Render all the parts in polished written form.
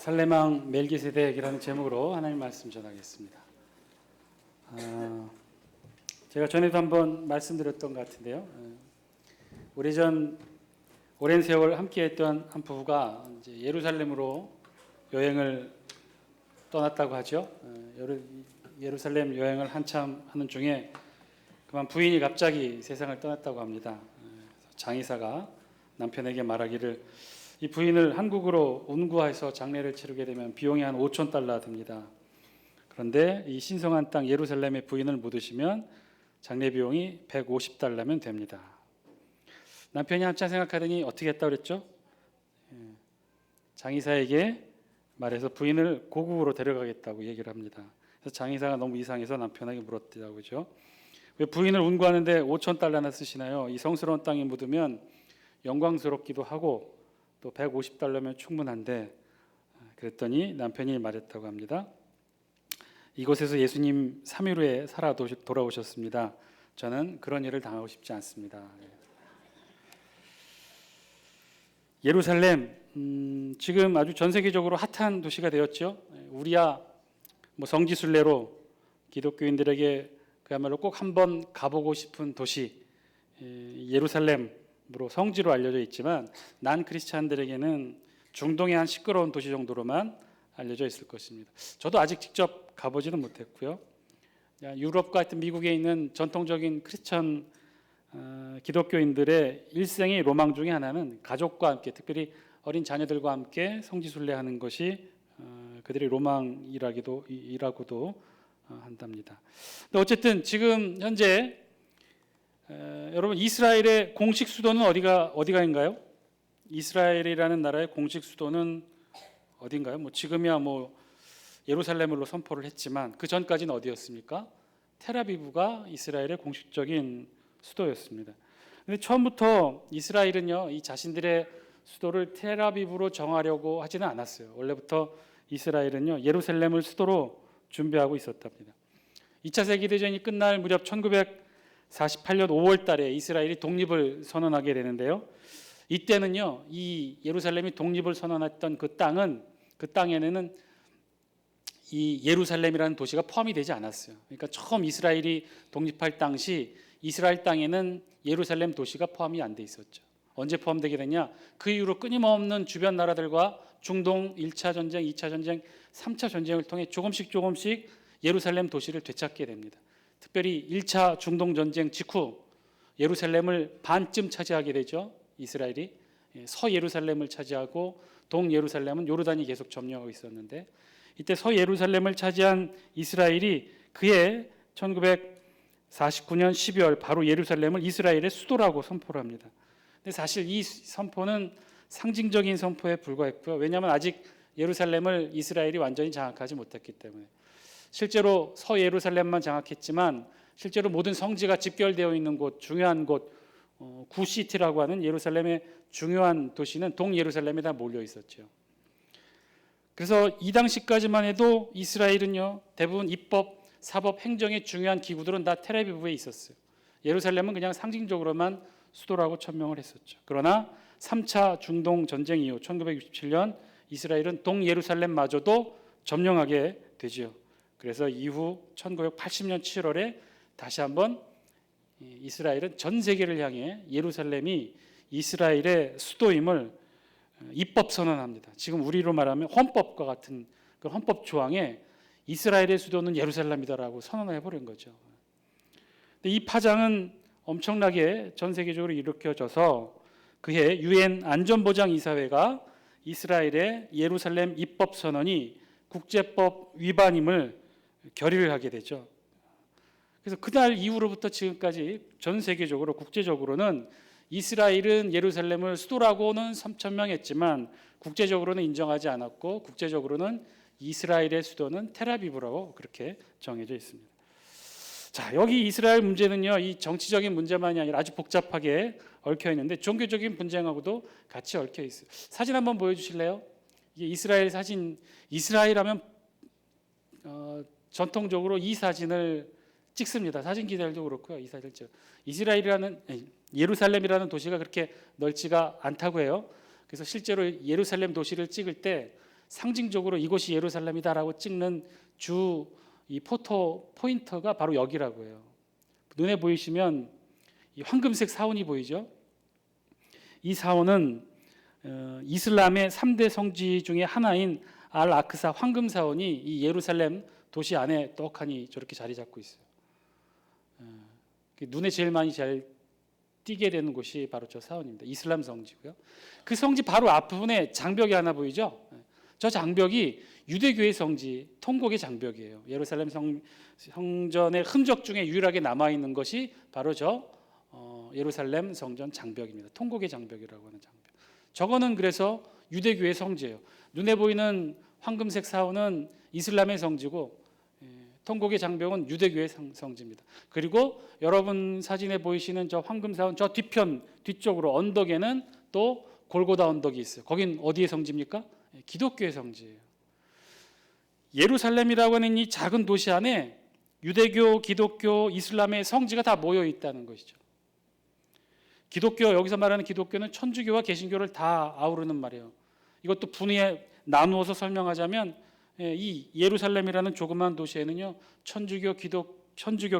살레망 멜기세덱이라는 제목으로 하나님 말씀 전하겠습니다. 제가 전에도 한번 말씀드렸던 것 같은데요. 오랜 세월 함께했던 한 부부가 이제 예루살렘으로 여행을 떠났다고 하죠. 예루살렘 여행을 한참 하는 중에 그만 부인이 갑자기 세상을 떠났다고 합니다. 장의사가 남편에게 말하기를 이 부인을 한국으로 운구해서 장례를 치르게 되면 비용이 한 5천 달러 듭니다. 그런데 이 신성한 땅 예루살렘에 부인을 묻으시면 장례 비용이 150달러면 됩니다. 남편이 한참 생각하더니 어떻게 했다고 그랬죠? 장의사에게 말해서 부인을 고국으로 데려가겠다고 얘기를 합니다. 그래서 장의사가 너무 이상해서 남편에게 물었다고 그러죠. 왜 부인을 운구하는데 5천 달러나 쓰시나요? 이 성스러운 땅에 묻으면 영광스럽기도 하고 또 150달러면 충분한데, 그랬더니 남편이 말했다고 합니다. 이곳에서 예수님 3일 후에 살아 돌아오셨습니다. 저는 그런 일을 당하고 싶지 않습니다. 예루살렘 지금 아주 전 세계적으로 핫한 도시가 되었죠. 우리야 성지순례로 기독교인들에게 그야말로 꼭 한번 가보고 싶은 도시 예루살렘으로 성지로 알려져 있지만 난 크리스찬들에게는 중동의 한 시끄러운 도시 정도로만 알려져 있을 것입니다. 저도 아직 직접 가보지는 못했고요. 유럽과 같은 미국에 있는 전통적인 크리스천 기독교인들의 일생의 로망 중에 하나는 가족과 함께, 특별히 어린 자녀들과 함께 성지순례하는 것이 그들의 로망이라고도 한답니다. 근데 어쨌든 지금 현재 여러분 이스라엘의 공식 수도는 어디가인가요? 이스라엘이라는 나라의 공식 수도는 어딘가요? 지금이야 예루살렘으로 선포를 했지만 그 전까지는 어디였습니까? 텔아비브가 이스라엘의 공식적인 수도였습니다. 그런데 처음부터 이스라엘은요, 이 자신들의 수도를 텔아비브로 정하려고 하지는 않았어요. 원래부터 이스라엘은요, 예루살렘을 수도로 준비하고 있었답니다. 2차 세계대전이 끝날 무렵 1948년 5월 달에 이스라엘이 독립을 선언하게 되는데요. 이때는요, 이 예루살렘이 독립을 선언했던 그 땅에는 이 예루살렘이라는 도시가 포함이 되지 않았어요. 그러니까 처음 이스라엘이 독립할 당시 이스라엘 땅에는 예루살렘 도시가 포함이 안 돼 있었죠. 언제 포함되게 되냐? 그 이후로 끊임없는 주변 나라들과 중동 1차 전쟁, 2차 전쟁, 3차 전쟁을 통해 조금씩 예루살렘 도시를 되찾게 됩니다. 특별히 1차 중동 전쟁 직후 예루살렘을 반쯤 차지하게 되죠. 이스라엘이 서예루살렘을 차지하고 동예루살렘은 요르단이 계속 점령하고 있었는데, 이때 서예루살렘을 차지한 이스라엘이 그해 1949년 12월 바로 예루살렘을 이스라엘의 수도라고 선포를 합니다. 근데 사실 이 선포는 상징적인 선포에 불과했고요. 왜냐하면 아직 예루살렘을 이스라엘이 완전히 장악하지 못했기 때문에. 실제로 서예루살렘만 장악했지만 실제로 모든 성지가 집결되어 있는 곳, 중요한 곳, 구시티라고 하는 예루살렘의 중요한 도시는 동예루살렘에 다 몰려 있었죠. 그래서 이 당시까지만 해도 이스라엘은요, 대부분 입법, 사법, 행정의 중요한 기구들은 다 텔아비브에 있었어요. 예루살렘은 그냥 상징적으로만 수도라고 천명을 했었죠. 그러나 3차 중동 전쟁 이후 1967년 이스라엘은 동예루살렘마저도 점령하게 되죠. 그래서 이후 1980년 7월에 다시 한번 이스라엘은 전 세계를 향해 예루살렘이 이스라엘의 수도임을 입법 선언합니다. 지금 우리로 말하면 헌법과 같은 그 헌법 조항에 이스라엘의 수도는 예루살렘이다라고 선언을 해버린 거죠. 근데 이 파장은 엄청나게 전 세계적으로 일으켜져서 그해 유엔 안전보장이사회가 이스라엘의 예루살렘 입법 선언이 국제법 위반임을 결의를 하게 되죠. 그래서 그날 이후로부터 지금까지 전 세계적으로 국제적으로는 이스라엘은 예루살렘을 수도라고는 천명했지만 국제적으로는 인정하지 않았고 국제적으로는 이스라엘의 수도는 텔아비브라고 그렇게 정해져 있습니다. 자, 여기 이스라엘 문제는요, 이 정치적인 문제만이 아니라 아주 복잡하게 얽혀 있는데 종교적인 분쟁하고도 같이 얽혀 있어요. 사진 한번 보여주실래요? 이게 이스라엘 사진. 이스라엘 하면 전통적으로 이 사진을 찍습니다. 사진 기자들도 그렇고요. 이 사진을 찍어요. 예루살렘이라는 도시가 그렇게 넓지가 않다고 해요. 그래서 실제로 예루살렘 도시를 찍을 때 상징적으로 이곳이 예루살렘이다라고 찍는 주 이 포토 포인터가 바로 여기라고 해요. 눈에 보이시면 이 황금색 사원이 보이죠? 이 사원은 이슬람의 3대 성지 중에 하나인 알 아크사 황금 사원이 이 예루살렘 도시 안에 떡하니 저렇게 자리 잡고 있어요. 눈에 제일 많이 잘 띄게 되는 곳이 바로 저 사원입니다. 이슬람 성지고요. 그 성지 바로 앞부분에 장벽이 하나 보이죠? 저 장벽이 유대교의 성지 통곡의 장벽이에요. 예루살렘 성전의 흔적 중에 유일하게 남아있는 것이 바로 저 예루살렘 성전 장벽입니다. 통곡의 장벽이라고 하는 장벽. 저거는 그래서 유대교의 성지예요. 눈에 보이는 황금색 사원은 이슬람의 성지고 통곡의 장벽은 유대교의 성지입니다. 그리고 여러분 사진에 보이시는 저 황금 사원 저 뒤쪽으로 언덕에는 또 골고다 언덕이 있어요. 거긴 어디의 성지입니까? 기독교의 성지예요. 예루살렘이라고 하는 이 작은 도시 안에 유대교, 기독교, 이슬람의 성지가 다 모여 있다는 것이죠. 기독교, 여기서 말하는 기독교는 천주교와 개신교를 다 아우르는 말이에요. 이것도 분위에 나누어서 설명하자면 이 예루살렘이라는 조그만 도시에는요, 천주교,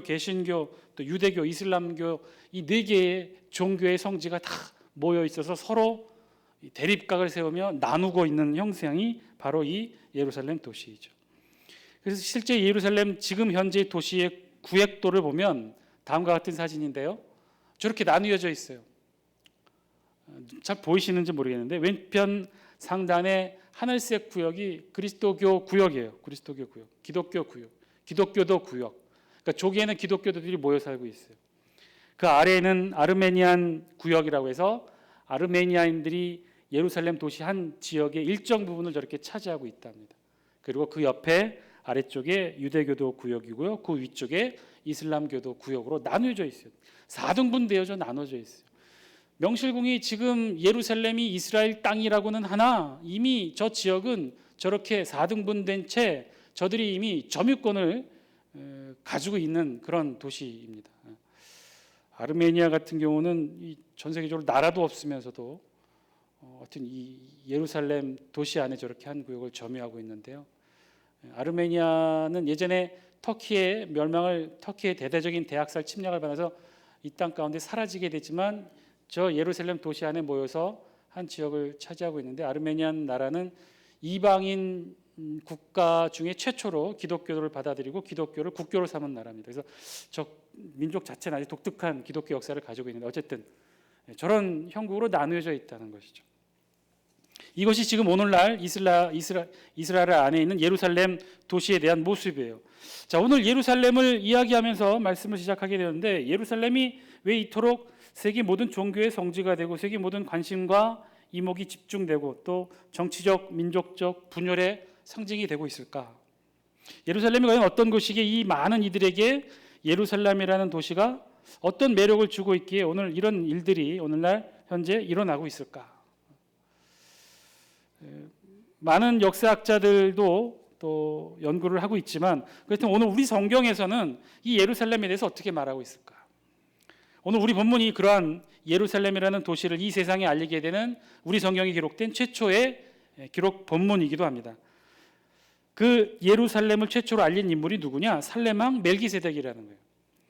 개신교, 또 유대교, 이슬람교 이 네 개의 종교의 성지가 다 모여 있어서 서로 대립각을 세우며 나누고 있는 형상이 바로 이 예루살렘 도시이죠. 그래서 실제 예루살렘 지금 현재 도시의 구획도를 보면 다음과 같은 사진인데요. 저렇게 나뉘어져 있어요. 잘 보이시는지 모르겠는데 왼편 상단에 하늘색 구역이 그리스도교 구역이에요. 그리스도교 구역, 기독교 구역, 기독교도 구역. 그러니까 저기에는 기독교도들이 모여 살고 있어요. 그 아래에는 아르메니안 구역이라고 해서 아르메니아인들이 예루살렘 도시 한 지역의 일정 부분을 저렇게 차지하고 있답니다. 그리고 그 옆에 아래쪽에 유대교도 구역이고요. 그 위쪽에 이슬람교도 구역으로 나누어져 있어요. 4등분되어져 나눠져 있어요. 명실공히 지금 예루살렘이 이스라엘 땅이라고는 하나 이미 저 지역은 저렇게 4등분된 채 저들이 이미 점유권을 가지고 있는 그런 도시입니다. 아르메니아 같은 경우는 전 세계적으로 나라도 없으면서도 하여튼 이 예루살렘 도시 안에 저렇게 한 구역을 점유하고 있는데요. 아르메니아는 예전에 터키의 대대적인 대학살 침략을 받아서 이 땅 가운데 사라지게 됐지만 저 예루살렘 도시 안에 모여서 한 지역을 차지하고 있는데 아르메니아 나라는 이방인 국가 중에 최초로 기독교를 받아들이고 기독교를 국교로 삼은 나라입니다. 그래서 저 민족 자체는 아주 독특한 기독교 역사를 가지고 있는데 어쨌든 저런 형국으로 나누어져 있다는 것이죠. 이것이 지금 오늘날 이스라엘 안에 있는 예루살렘 도시에 대한 모습이에요. 자, 오늘 예루살렘을 이야기하면서 말씀을 시작하게 되는데 예루살렘이 왜 이토록 세계 모든 종교의 성지가 되고 세계 모든 관심과 이목이 집중되고 또 정치적, 민족적 분열의 상징이 되고 있을까? 예루살렘이 과연 어떤 곳이기에 이 많은 이들에게 예루살렘이라는 도시가 어떤 매력을 주고 있기에 오늘 이런 일들이 오늘날 현재 일어나고 있을까? 많은 역사학자들도 또 연구를 하고 있지만 그렇다면 오늘 우리 성경에서는 이 예루살렘에 대해서 어떻게 말하고 있을까? 오늘 우리 본문이 그러한 예루살렘이라는 도시를 이 세상에 알리게 되는 우리 성경에 기록된 최초의 기록 본문이기도 합니다. 그 예루살렘을 최초로 알린 인물이 누구냐? 살렘왕 멜기세덱이라는 거예요.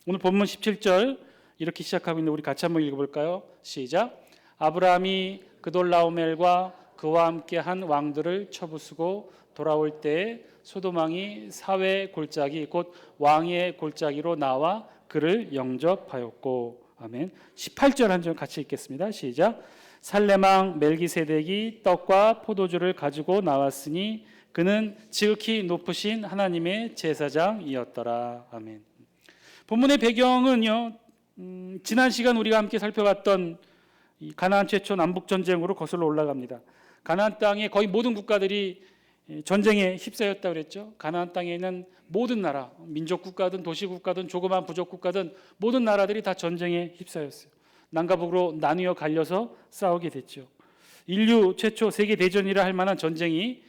오늘 본문 17절 이렇게 시작하고 있는데 우리 같이 한번 읽어볼까요? 시작. 아브라함이 그돌라오멜과 그와 함께 한 왕들을 쳐부수고 돌아올 때에 소돔왕이 사회 골짜기 곧 왕의 골짜기로 나와 그를 영접하였고. 아멘. 18절 한 절 같이 읽겠습니다. 시작. 살렘왕 멜기세덱이 떡과 포도주를 가지고 나왔으니 그는 지극히 높으신 하나님의 제사장이었더라. 아멘. 본문의 배경은요, 지난 시간 우리가 함께 살펴봤던 이 가나안 최초 남북 전쟁으로 거슬러 올라갑니다. 가나안 땅의 거의 모든 국가들이 전쟁에 휩싸였다 그랬죠. 가나안 땅에 있는 모든 나라, 민족 국가든 도시 국가든 조그만 부족 국가든 모든 나라들이 다 전쟁에 휩싸였어요. 남과 북으로 나뉘어 갈려서 싸우게 됐죠. 인류 최초 세계 대전이라 할 만한 전쟁이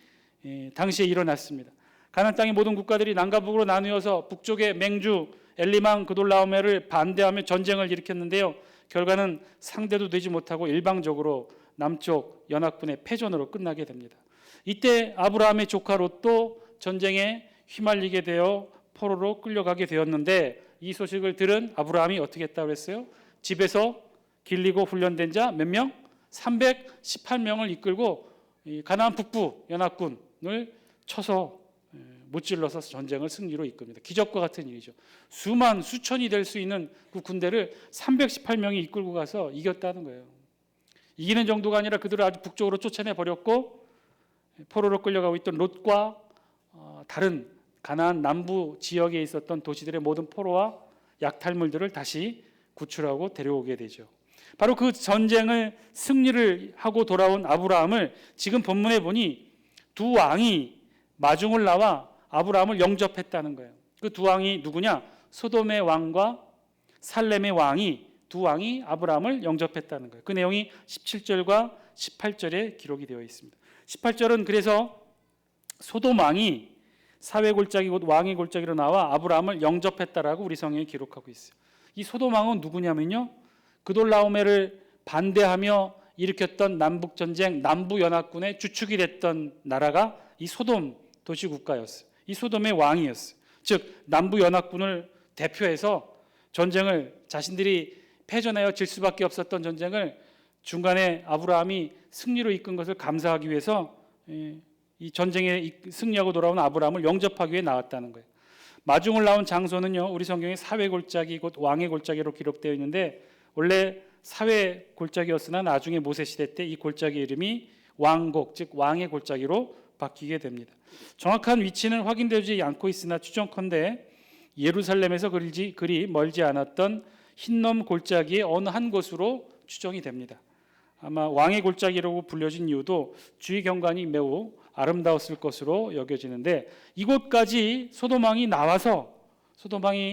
당시에 일어났습니다. 가나안 땅의 모든 국가들이 남과 북으로 나뉘어서 북쪽의 맹주 엘리망 그돌라오멜을 반대하며 전쟁을 일으켰는데요. 결과는 상대도 되지 못하고 일방적으로 남쪽 연합군의 패전으로 끝나게 됩니다. 이때 아브라함의 조카 롯도 전쟁에 휘말리게 되어 포로로 끌려가게 되었는데 이 소식을 들은 아브라함이 어떻게 했다고 그랬어요? 집에서 길리고 훈련된 자 몇 명? 318명을 이끌고 가나안 북부 연합군을 쳐서 무찔러서 전쟁을 승리로 이끕니다. 기적과 같은 일이죠. 수천이 될 수 있는 그 군대를 318명이 이끌고 가서 이겼다는 거예요. 이기는 정도가 아니라 그들을 아주 북쪽으로 쫓아내 버렸고 포로로 끌려가고 있던 롯과 다른 가나안 남부 지역에 있었던 도시들의 모든 포로와 약탈물들을 다시 구출하고 데려오게 되죠. 바로 그 전쟁을 승리를 하고 돌아온 아브라함을 지금 본문에 보니 두 왕이 마중을 나와 아브라함을 영접했다는 거예요. 그 두 왕이 누구냐? 소돔의 왕과 살렘의 왕이, 두 왕이 아브라함을 영접했다는 거예요. 그 내용이 17절과 18절에 기록이 되어 있습니다. 18절은 그래서 소돔 왕이 사회 골짜기 곧 왕의 골짜기로 나와 아브라함을 영접했다라고 우리 성경에 기록하고 있어요. 이 소돔 왕은 누구냐면요, 그돌라오메를 반대하며 일으켰던 남북 전쟁 남부 연합군의 주축이 됐던 나라가 이 소돔 도시 국가였어요. 이 소돔의 왕이었어요. 즉 남부 연합군을 대표해서 전쟁을 자신들이 패전하여 질 수밖에 없었던 전쟁을 중간에 아브라함이 승리로 이끈 것을 감사하기 위해서 이 전쟁에 승리하고 돌아온 아브라함을 영접하기 위해 나왔다는 거예요. 마중을 나온 장소는요, 우리 성경에 사회 골짜기 곧 왕의 골짜기로 기록되어 있는데 원래 사회 골짜기였으나 나중에 모세 시대 때 이 골짜기 이름이 왕곡, 즉 왕의 골짜기로 바뀌게 됩니다. 정확한 위치는 확인되지 않고 있으나 추정컨대 예루살렘에서 그리 멀지 않았던 흰놈 골짜기의 어느 한 곳으로 추정이 됩니다. 아마 왕의 골짜기라고 불려진 이유도 주위 경관이 매우 아름다웠을 것으로 여겨지는데 이곳까지 소돔왕이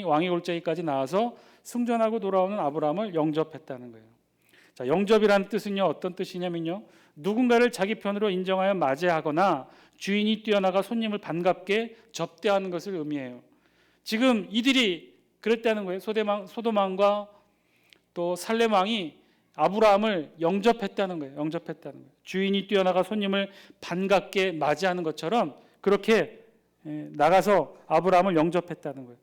왕의 골짜기까지 나와서 승전하고 돌아오는 아브라함을 영접했다는 거예요. 자, 영접이라는 뜻은요, 어떤 뜻이냐면요, 누군가를 자기 편으로 인정하여 맞이하거나 주인이 뛰어나가 손님을 반갑게 접대하는 것을 의미해요. 지금 이들이 그랬다는 거예요. 소돔왕과 또 살렘왕이 아브라함을 영접했다는 거예요. 주인이 뛰어나가 손님을 반갑게 맞이하는 것처럼 그렇게 나가서 아브라함을 영접했다는 거예요.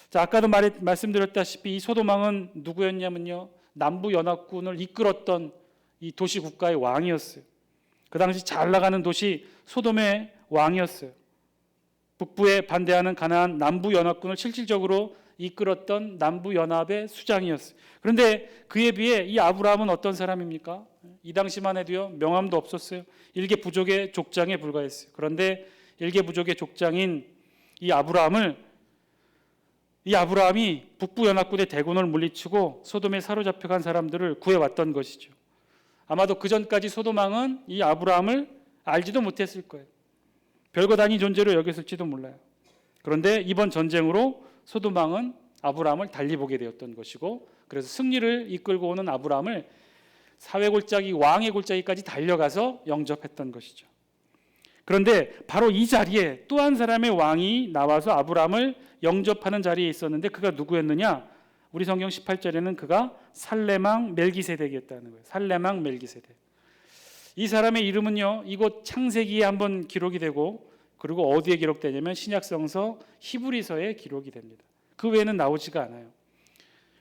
자, 아까도 말씀드렸다시피 이 소돔왕은 누구였냐면요, 남부 연합군을 이끌었던 이 도시 국가의 왕이었어요. 그 당시 잘 나가는 도시 소돔의 왕이었어요. 북부에 반대하는 가나안 남부 연합군을 실질적으로 이끌었던 남부 연합의 수장이었어요. 그런데 그에 비해 이 아브라함은 어떤 사람입니까? 이 당시만 해도요, 명함도 없었어요. 일개 부족의 족장에 불과했어요. 그런데 일개 부족의 족장인 이 아브라함이 북부 연합군의 대군을 물리치고 소돔에 사로잡혀간 사람들을 구해왔던 것이죠. 아마도 그 전까지 소돔 왕은 이 아브라함을 알지도 못했을 거예요. 별것 아닌 존재로 여겼을지도 몰라요. 그런데 이번 전쟁으로 소돔 왕은 아브라함을 달리 보게 되었던 것이고, 그래서 승리를 이끌고 오는 아브라함을 사회 골짜기, 왕의 골짜기까지 달려가서 영접했던 것이죠. 그런데 바로 이 자리에 또 한 사람의 왕이 나와서 아브라함을 영접하는 자리에 있었는데 그가 누구였느냐? 우리 성경 18절에는 그가 살렘왕 멜기세덱이었다는 거예요. 살렘왕 멜기세덱. 이 사람의 이름은요, 이곳 창세기에 한번 기록이 되고, 그리고 어디에 기록되냐면 신약성서 히브리서에 기록이 됩니다. 그 외에는 나오지가 않아요.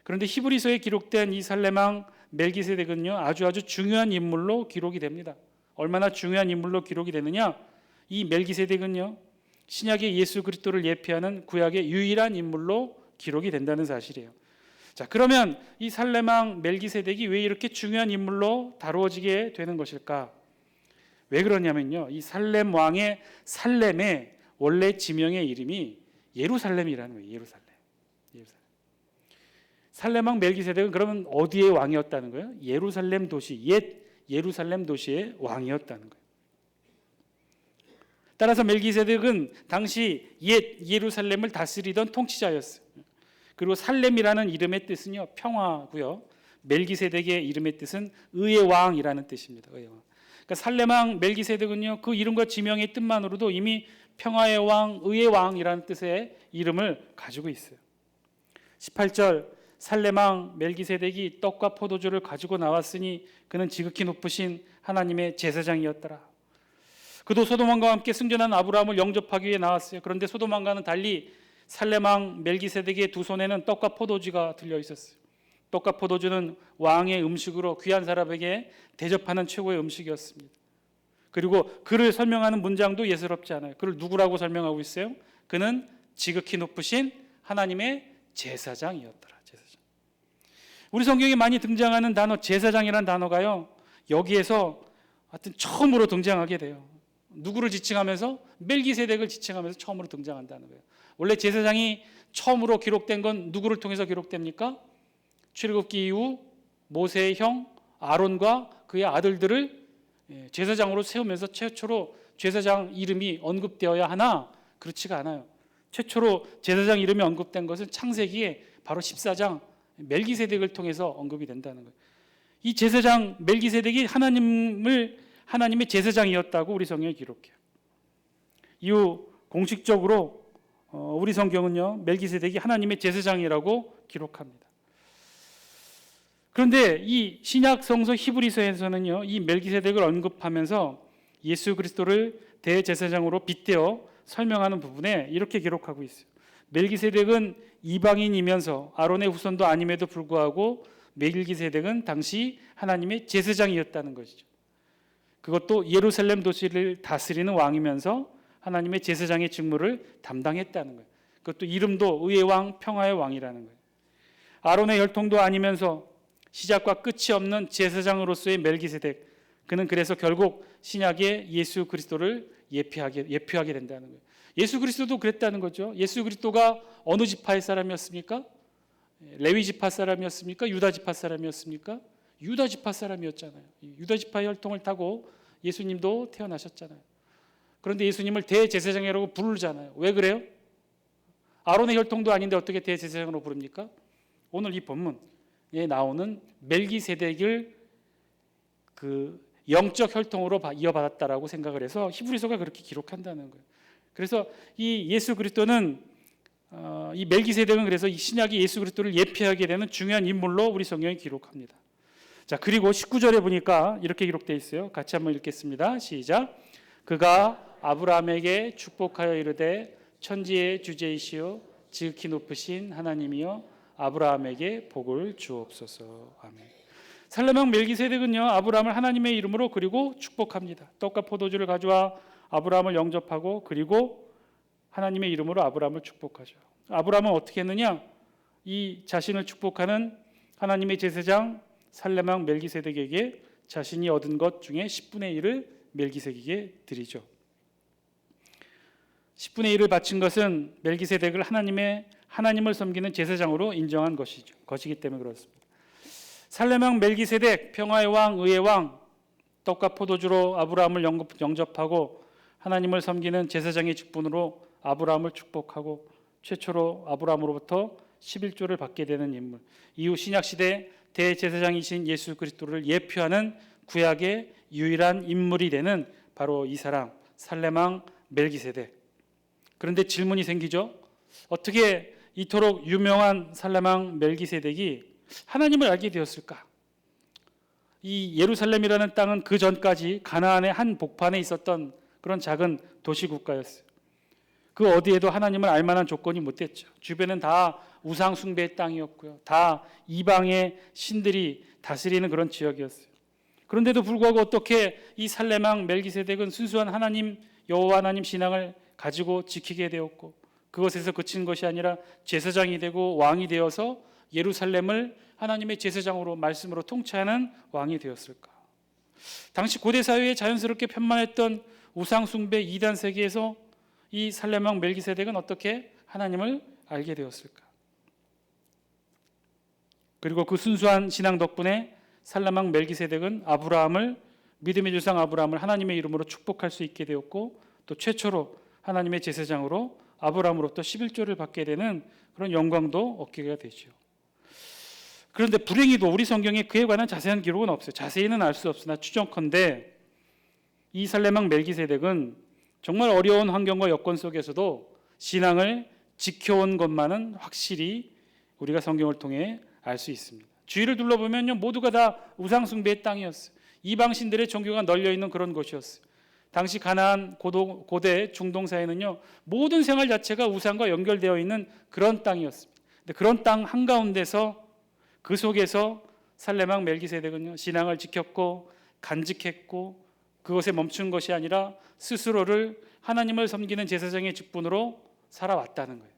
그런데 히브리서에 기록된 이 살렘왕 멜기세덱은요, 아주 중요한 인물로 기록이 됩니다. 얼마나 중요한 인물로 기록이 되느냐? 이 멜기세덱은요, 신약의 예수 그리스도를 예표하는 구약의 유일한 인물로 기록이 된다는 사실이에요. 자, 그러면 이 살렘왕 멜기세덱이 왜 이렇게 중요한 인물로 다루어지게 되는 것일까? 왜 그러냐면요, 이 살렘 왕의 살렘의 원래 지명의 이름이 예루살렘이라는 거예요. 예루살렘. 살렘왕 멜기세덱은 그러면 어디의 왕이었다는 거예요? 예루살렘 도시, 옛 예루살렘 도시의 왕이었다는 거예요. 따라서 멜기세덱은 당시 옛 예루살렘을 다스리던 통치자였어요. 그리고 살렘이라는 이름의 뜻은요, 평화고요. 멜기세덱의 이름의 뜻은 의의 왕이라는 뜻입니다. 의의 왕. 그러니까 살렘왕 멜기세덱은요, 그 이름과 지명의 뜻만으로도 이미 평화의 왕, 의의 왕이라는 뜻의 이름을 가지고 있어요. 18절 살레망 멜기세덱이 떡과 포도주를 가지고 나왔으니 그는 지극히 높으신 하나님의 제사장이었더라. 그도 소돔왕과 함께 승전한 아브라함을 영접하기 위해 나왔어요. 그런데 소돔왕과는 달리 살레망 멜기세덱의 두 손에는 떡과 포도주가 들려 있었어요. 떡과 포도주는 왕의 음식으로 귀한 사람에게 대접하는 최고의 음식이었습니다. 그리고 그를 설명하는 문장도 예사롭지 않아요. 그를 누구라고 설명하고 있어요? 그는 지극히 높으신 하나님의 제사장이었더라. 제사장. 우리 성경에 많이 등장하는 단어 제사장이라는 단어가요, 여기에서 하여튼 처음으로 등장하게 돼요. 누구를 지칭하면서? 멜기세덱을 지칭하면서 처음으로 등장한다는 거예요. 원래 제사장이 처음으로 기록된 건 누구를 통해서 기록됩니까? 출애굽기 이후 모세의 형 아론과 그의 아들들을 제사장으로 세우면서 최초로 제사장 이름이 언급되어야 하나? 그렇지가 않아요. 최초로 제사장 이름이 언급된 것은 창세기에 바로 14장 멜기세덱을 통해서 언급이 된다는 거예요. 이 제사장 멜기세덱이 하나님의 제사장이었다고 우리 성경에 기록해요. 이후 공식적으로 우리 성경은요, 멜기세덱이 하나님의 제사장이라고 기록합니다. 그런데 이 신약 성서 히브리서에서는요, 이 멜기세덱을 언급하면서 예수 그리스도를 대제사장으로 빗대어 설명하는 부분에 이렇게 기록하고 있어요. 멜기세덱은 이방인이면서 아론의 후손도 아님에도 불구하고 멜기세덱은 당시 하나님의 제사장이었다는 것이죠. 그것도 예루살렘 도시를 다스리는 왕이면서 하나님의 제사장의 직무를 담당했다는 거예요. 그것도 이름도 의의 왕, 평화의 왕이라는 거예요. 아론의 혈통도 아니면서 시작과 끝이 없는 제사장으로서의 멜기세덱, 그는 그래서 결국 신약의 예수 그리스도를 예표하게 된다는 거예요. 예수 그리스도도 그랬다는 거죠. 예수 그리스도가 어느 지파의 사람이었습니까? 레위 지파 사람이었습니까? 유다 지파 사람이었습니까? 유다 지파 사람이었잖아요. 유다 지파의 혈통을 타고 예수님도 태어나셨잖아요. 그런데 예수님을 대제사장이라고 부르잖아요. 왜 그래요? 아론의 혈통도 아닌데 어떻게 대제사장으로 부릅니까? 오늘 이 본문에 나오는 멜기세덱을 그 영적 혈통으로 이어받았다라고 생각을 해서 히브리서가 그렇게 기록한다는 거예요. 그래서 이 예수 그리스도는 이 멜기세덱은 그래서 이 신약이 예수 그리스도를 예표하게 되는 중요한 인물로 우리 성경에 기록합니다. 자, 그리고 19절에 보니까 이렇게 기록되어 있어요. 같이 한번 읽겠습니다. 시작. 그가 아브라함에게 축복하여 이르되 천지의 주제이시오 지극히 높으신 하나님이여 아브라함에게 복을 주옵소서. 아멘. 살레망 멜기세덱은요, 아브라함을 하나님의 이름으로 그리고 축복합니다. 떡과 포도주를 가져와 아브라함을 영접하고 그리고 하나님의 이름으로 아브라함을 축복하죠. 아브라함은 어떻게 했느냐? 이 자신을 축복하는 하나님의 제사장 살레망 멜기세덱에게 자신이 얻은 것 중에 10분의 1을 멜기세덱에게 드리죠. 10분의 1을 바친 것은 멜기세덱을 하나님을 섬기는 제사장으로 인정한 것이기 때문에 그렇습니다. 살레망 멜기세덱, 평화의 왕, 의의 왕, 떡과 포도주로 아브라함을 영접하고 하나님을 섬기는 제사장의 직분으로 아브라함을 축복하고 최초로 아브라함으로부터 11조를 받게 되는 인물. 이후 신약시대 대제사장이신 예수 그리스도를 예표하는 구약의 유일한 인물이 되는 바로 이 사람 살레망 멜기세덱. 그런데 질문이 생기죠. 어떻게 이토록 유명한 살레망 멜기세덱이 하나님을 알게 되었을까? 이 예루살렘이라는 땅은 그 전까지 가나안의 한 복판에 있었던 그런 작은 도시 국가였어요. 그 어디에도 하나님을 알 만한 조건이 못 됐죠. 주변은 다 우상 숭배의 땅이었고요. 다 이방의 신들이 다스리는 그런 지역이었어요. 그런데도 불구하고 어떻게 이 살레망 멜기세덱은 순수한 하나님 여호와 하나님 신앙을 가지고 지키게 되었고 그것에서 그친 것이 아니라 제사장이 되고 왕이 되어서 예루살렘을 하나님의 제사장으로 말씀으로 통치하는 왕이 되었을까? 당시 고대 사회에 자연스럽게 편만했던 우상 숭배 이단 세계에서 이 살레망 멜기세덱은 어떻게 하나님을 알게 되었을까? 그리고 그 순수한 신앙 덕분에 살레망 멜기세덱은 믿음의 조상 아브라함을 하나님의 이름으로 축복할 수 있게 되었고 또 최초로 하나님의 제사장으로 아브라함으로부터 11조를 받게 되는 그런 영광도 얻게 되죠. 그런데 불행히도 우리 성경에 그에 관한 자세한 기록은 없어요. 자세히는 알 수 없으나 추정컨대 이 살레망 멜기세덱은 정말 어려운 환경과 여건 속에서도 신앙을 지켜온 것만은 확실히 우리가 성경을 통해 알 수 있습니다. 주위를 둘러보면요, 모두가 다 우상 숭배의 땅이었어요. 이방신들의 종교가 널려 있는 그런 곳이었어요. 당시 가나안 고대 중동 사회는요, 모든 생활 자체가 우상과 연결되어 있는 그런 땅이었습니다. 근데 그런 땅 한가운데서 그 속에서 살레망 멜기세덱은요, 신앙을 지켰고 간직했고 그것에 멈춘 것이 아니라 스스로를 하나님을 섬기는 제사장의 직분으로 살아왔다는 거예요.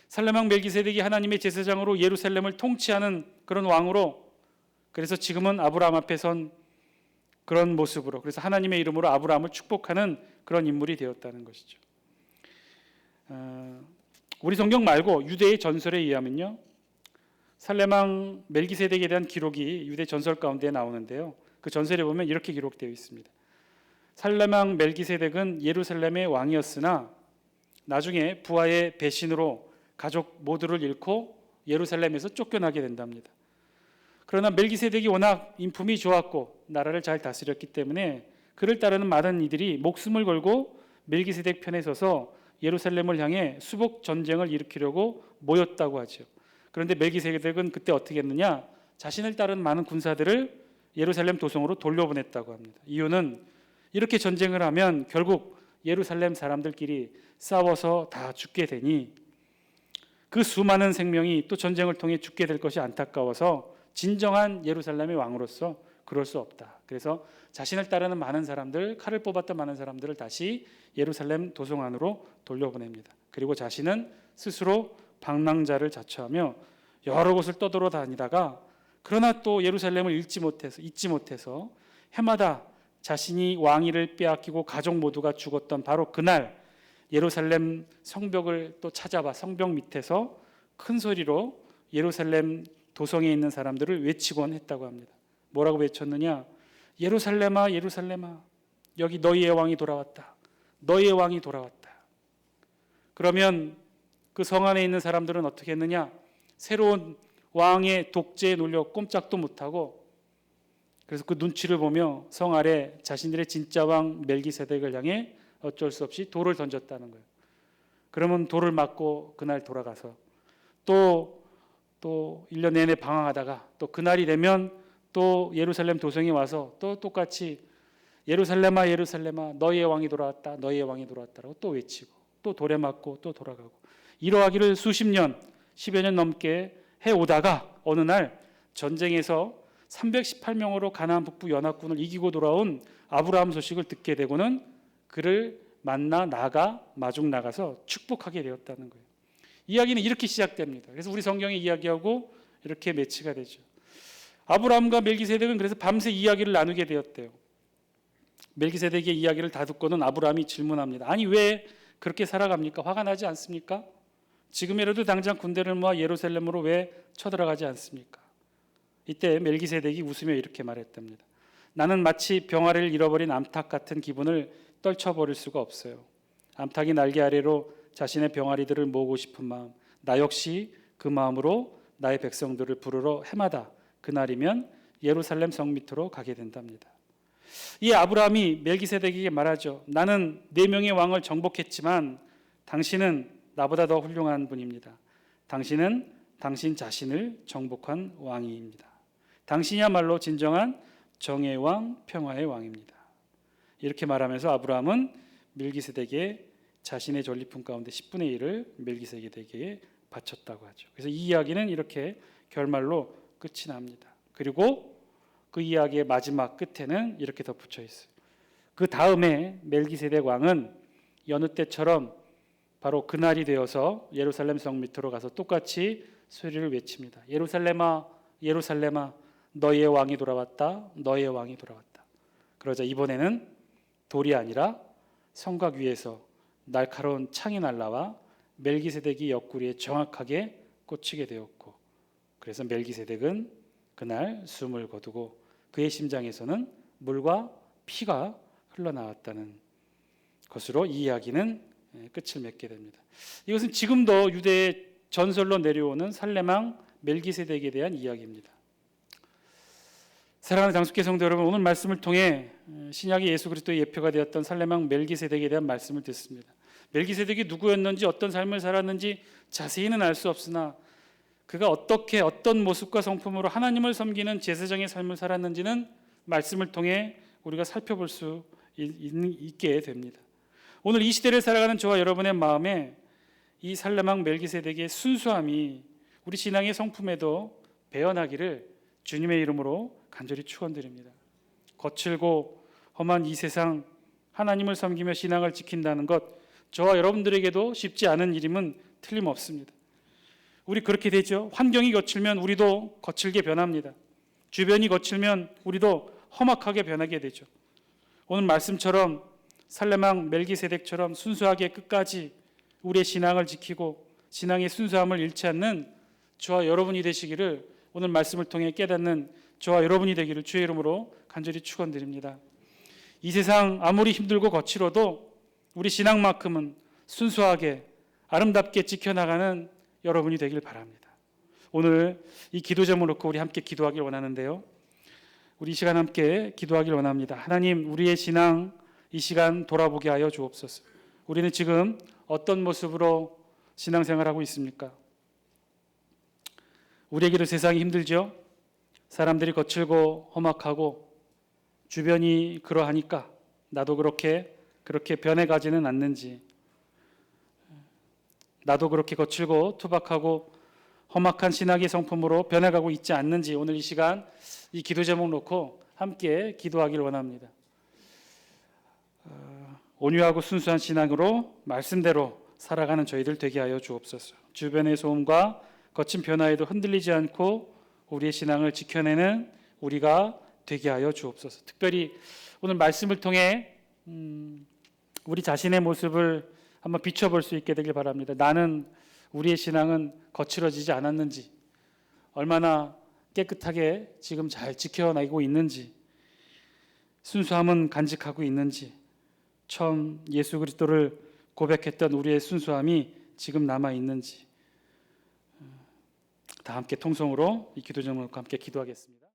살레망 멜기세덱이 하나님의 제사장으로 예루살렘을 통치하는 그런 왕으로, 그래서 지금은 아브라함 앞에 선 그런 모습으로, 그래서 하나님의 이름으로 아브라함을 축복하는 그런 인물이 되었다는 것이죠. 우리 성경 말고 유대의 전설에 의하면요, 살레망 멜기세덱에 대한 기록이 유대 전설 가운데 나오는데요, 그 전설에 보면 이렇게 기록되어 있습니다. 살레망 멜기세덱은 예루살렘의 왕이었으나 나중에 부하의 배신으로 가족 모두를 잃고 예루살렘에서 쫓겨나게 된답니다. 그러나 멜기세덱이 워낙 인품이 좋았고 나라를 잘 다스렸기 때문에 그를 따르는 많은 이들이 목숨을 걸고 멜기세덱 편에 서서 예루살렘을 향해 수복 전쟁을 일으키려고 모였다고 하죠. 그런데 멜기세덱은 그때 어떻게 했느냐? 자신을 따르는 많은 군사들을 예루살렘 도성으로 돌려보냈다고 합니다. 이유는 이렇게 전쟁을 하면 결국 예루살렘 사람들끼리 싸워서 다 죽게 되니 그 수많은 생명이 또 전쟁을 통해 죽게 될 것이 안타까워서 진정한 예루살렘의 왕으로서 그럴 수 없다. 그래서 자신을 따르는 많은 사람들, 칼을 뽑았던 많은 사람들을 다시 예루살렘 도성 안으로 돌려보냅니다. 그리고 자신은 스스로 방랑자를 자처하며 여러 곳을 떠돌아다니다가 그러나 또 예루살렘을 잊지 못해서 해마다 자신이 왕위를 빼앗기고 가족 모두가 죽었던 바로 그날 예루살렘 성벽을 또 찾아봐 성벽 밑에서 큰 소리로 예루살렘 도성에 있는 사람들을 외치곤 했다고 합니다. 뭐라고 외쳤느냐? 예루살렘아, 예루살렘아, 여기 너희의 왕이 돌아왔다. 너희의 왕이 돌아왔다. 그러면 그 성 안에 있는 사람들은 어떻게 했느냐? 새로운 왕의 독재에 놀려 꼼짝도 못하고, 그래서 그 눈치를 보며 성 아래 자신들의 진짜 왕 멜기세덱을 향해 어쩔 수 없이 돌을 던졌다는 거예요. 그러면 돌을 맞고 그날 돌아가서 또 1년 내내 방황하다가 또 그날이 되면 또 예루살렘 도성에 와서 또 똑같이 예루살렘아, 예루살렘아, 너희의 왕이 돌아왔다, 너희의 왕이 돌아왔다라고 또 외치고 또 돌에 맞고 또 돌아가고, 이러하기를 수십 년, 10여 년 넘게 해오다가 어느 날 전쟁에서 318명으로 가나안 북부 연합군을 이기고 돌아온 아브라함 소식을 듣게 되고는 그를 만나 마중 나가서 축복하게 되었다는 거예요. 이야기는 이렇게 시작됩니다. 그래서 우리 성경의 이야기하고 이렇게 매치가 되죠. 아브라함과 멜기세덱은 그래서 밤새 이야기를 나누게 되었대요. 멜기세덱의 이야기를 다 듣고는 아브라함이 질문합니다. 아니 왜 그렇게 살아갑니까? 화가 나지 않습니까? 지금이라도 당장 군대를 모아 예루살렘으로 왜 쳐들어가지 않습니까? 이때 멜기세덱이 웃으며 이렇게 말했답니다. 나는 마치 병아리를 잃어버린 암탉 같은 기분을 떨쳐버릴 수가 없어요. 암탉이 날개 아래로 자신의 병아리들을 모으고 싶은 마음, 나 역시 그 마음으로 나의 백성들을 부르러 해마다 그날이면 예루살렘 성 밑으로 가게 된답니다. 이 아브라함이 멜기세덱에게 말하죠. 나는 4명의 왕을 정복했지만 당신은 나보다 더 훌륭한 분입니다. 당신은 당신 자신을 정복한 왕입니다. 당신이야말로 진정한 정의 왕, 평화의 왕입니다. 이렇게 말하면서 아브라함은 멜기세덱의 자신의 전리품 가운데 10분의 1을 멜기세덱에게 바쳤다고 하죠. 그래서 이 이야기는 이렇게 결말로 끝이 납니다. 그리고 그 이야기의 마지막 끝에는 이렇게 덧붙여 있어요. 그 다음에 멜기세덱 왕은 여느 때처럼 바로 그날이 되어서 예루살렘 성 밑으로 가서 똑같이 소리를 외칩니다. 예루살렘아, 예루살렘아, 너희의 왕이 돌아왔다. 너희의 왕이 돌아왔다. 그러자 이번에는 돌이 아니라 성곽 위에서 날카로운 창이 날라와 멜기세덱이 옆구리에 정확하게 꽂히게 되었고, 그래서 멜기세덱은 그날 숨을 거두고 그의 심장에서는 물과 피가 흘러나왔다는 것으로 이 이야기는 끝을 맺게 됩니다. 이것은 지금도 유대의 전설로 내려오는 살레망 멜기세덱에 대한 이야기입니다. 사랑하는 장숙회 성도 여러분, 오늘 말씀을 통해 신약의 예수 그리스도의 예표가 되었던 살레망 멜기세덱에 대한 말씀을 듣습니다. 멜기세덱이 누구였는지 어떤 삶을 살았는지 자세히는 알 수 없으나 그가 어떻게 어떤 모습과 성품으로 하나님을 섬기는 제사장의 삶을 살았는지는 말씀을 통해 우리가 살펴볼 수 있게 됩니다. 오늘 이 시대를 살아가는 저와 여러분의 마음에 이 살레망 멜기세덱의 순수함이 우리 신앙의 성품에도 배어나기를 주님의 이름으로 간절히 축원드립니다. 거칠고 험한 이 세상 하나님을 섬기며 신앙을 지킨다는 것, 저와 여러분들에게도 쉽지 않은 일임은 틀림없습니다. 우리 그렇게 되죠. 환경이 거칠면 우리도 거칠게 변합니다. 주변이 거칠면 우리도 험악하게 변하게 되죠. 오늘 말씀처럼 살레망 멜기세덱처럼 순수하게 끝까지 우리의 신앙을 지키고 신앙의 순수함을 잃지 않는 저와 여러분이 되시기를, 오늘 말씀을 통해 깨닫는 저와 여러분이 되기를 주의 이름으로 간절히 축원드립니다. 이 세상 아무리 힘들고 거칠어도 우리 신앙만큼은 순수하게 아름답게 지켜나가는 여러분이 되길 바랍니다. 오늘 이 기도 제목을 놓고 우리 함께 기도하길 원하는데요. 우리 이 시간 함께 기도하길 원합니다. 하나님, 우리의 신앙 이 시간 돌아보게 하여 주옵소서. 우리는 지금 어떤 모습으로 신앙생활하고 있습니까? 우리에게도 세상이 힘들죠. 사람들이 거칠고 험악하고 주변이 그러하니까 나도 그렇게 변해가지는 않는지, 나도 그렇게 거칠고 투박하고 험악한 신학의 성품으로 변해가고 있지 않는지, 오늘 이 시간 이 기도 제목 놓고 함께 기도하기를 원합니다. 온유하고 순수한 신앙으로 말씀대로 살아가는 저희들 되게 하여 주옵소서. 주변의 소음과 거친 변화에도 흔들리지 않고 우리의 신앙을 지켜내는 우리가 되게 하여 주옵소서. 특별히 오늘 말씀을 통해 우리 자신의 모습을 한번 비춰볼 수 있게 되길 바랍니다. 나는, 우리의 신앙은 거칠어지지 않았는지, 얼마나 깨끗하게 지금 잘 지켜내고 있는지, 순수함은 간직하고 있는지, 처음 예수 그리스도를 고백했던 우리의 순수함이 지금 남아 있는지, 다 함께 통성으로 이 기도 제목과 함께 기도하겠습니다.